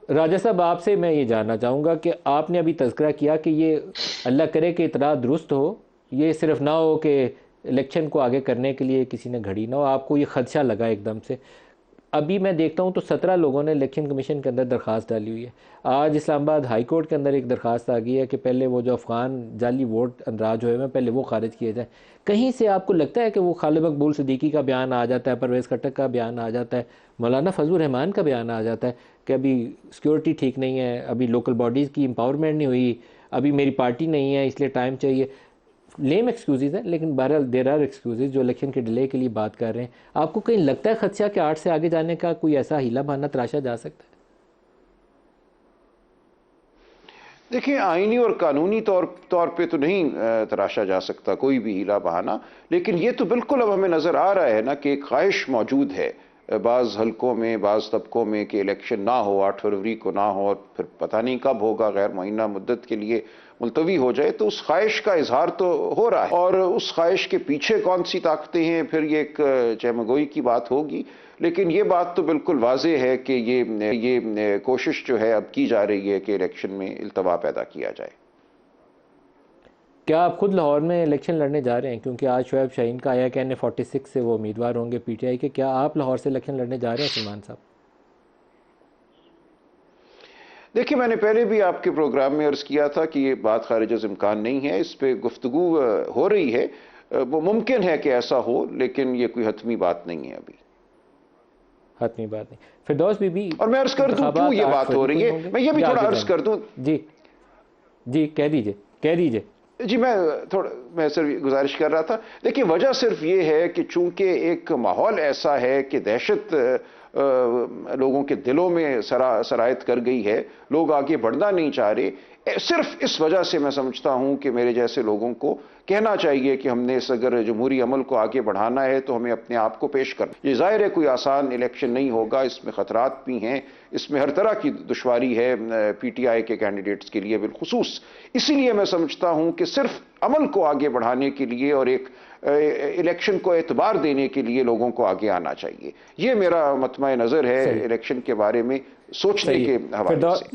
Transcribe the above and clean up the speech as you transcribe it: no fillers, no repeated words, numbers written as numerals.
राजा साहब, आपसे मैं ये जानना चाहूँगा कि आपने अभी तज़किरा किया कि ये अल्लाह करे कि इतना दुरुस्त हो, ये सिर्फ ना हो कि इलेक्शन को आगे करने के लिए किसी ने घड़ी ना हो, आपको ये खदशा लगा एकदम से। अभी मैं देखता हूँ तो 17 लोगों ने इलेक्शन कमीशन के अंदर दरख्वास्त डाली हुई है। आज इस्लामाबाद हाई कोर्ट के अंदर एक दरख्वास्त आ गई है कि पहले वो जो अफ़गान जाली वोट अंदराज हुए हैं पहले वो खारिज किए जाए। कहीं से आपको लगता है कि वो खालिद मकबूल सिद्दीकी का बयान आ जाता है, परवेज़ खट्टक का बयान आ जाता है, मौलाना फजलुर रहमान का बयान आ जाता है कि अभी सिक्योरिटी ठीक नहीं है, अभी लोकल बॉडीज़ की एम्पावरमेंट नहीं हुई, अभी मेरी पार्टी नहीं है इसलिए टाइम चाहिए। लेम एक्सक्यूज़ हैं, लेकिन बहरहाल देर आर एक्सक्यूज़ जो इलेक्शन के डिले के लिए बात कर रहे हैं। आपको कहीं लगता है खदशा कि 8 से आगे जाने का कोई ऐसा हीला बहाना तराशा जा सकता है? देखिए, आईनी और कानूनी तौर तौर पे तो नहीं तराशा जा सकता कोई भी हीला बहाना, लेकिन ये तो बिल्कुल अब हमें नजर आ रहा है ना कि एक ख्वाहिश मौजूद है बाज़ हलकों में, बाज़ तबकों में कि इलेक्शन ना हो, 8 फरवरी को ना हो, और फिर पता नहीं कब होगा, गैर मुअय्यना मुद्दत के लिए मुलतवी हो जाए। तो उस ख्वाहिश का इजहार तो हो रहा है, और उस ख्वाहिश के पीछे कौन सी ताकतें हैं, फिर ये एक चहमगोई की बात होगी। लेकिन ये बात तो बिल्कुल वाज़ेह है कि ये कोशिश जो है अब की जा रही है कि इलेक्शन में इल्तवा पैदा किया जाए। क्या आप खुद लाहौर में इलेक्शन लड़ने जा रहे हैं? क्योंकि आज शुएब शाहीन का आया कहने 46 से वो उम्मीदवार होंगे पीटीआई के। क्या आप लाहौर से इलेक्शन लड़ने जा रहे हैं सलमान साहब? देखिए, मैंने पहले भी आपके प्रोग्राम में अर्ज किया था कि ये बात खारिज इम्कान नहीं है, इस पे गुफ्तगू हो रही है। वो मुमकिन है कि ऐसा हो, लेकिन ये कोई हतमी बात नहीं है अभी। हतमी बात नहीं। फिरदौस बीबी, और मैं अर्ज कर दूं क्यों इंतखाबात ये 8 बात हो फरवरी को रही ही है, होंगे मैं ये भी या थोड़ा आगे अर्ज कर दूं। जाएंगे? जी जी, कह दीजिए, कह दीजिए। जी, मैं सिर्फ गुजारिश कर रहा था। देखिए, वजह सिर्फ ये है कि चूंकि एक माहौल ऐसा है कि दहशत लोगों के दिलों में सरायत कर गई है, लोग आगे बढ़ना नहीं चाह रहे। सिर्फ इस वजह से मैं समझता हूं कि मेरे जैसे लोगों को कहना चाहिए कि हमने इस अगर जमहूरी अमल को आगे बढ़ाना है तो हमें अपने आप को पेश करना। ये जाहिर है कोई आसान इलेक्शन नहीं होगा, इसमें खतरात भी हैं, इसमें हर तरह की दुश्वारी है पीटीआई के कैंडिडेट्स के लिए बिलखुसूस। इसीलिए मैं समझता हूं कि सिर्फ अमल को आगे बढ़ाने के लिए और एक इलेक्शन को एतबार देने के लिए लोगों को आगे आना चाहिए। ये मेरा मतमा नज़र है सही, इलेक्शन के बारे में सोचने सही है। के हवाले फिरदौस से।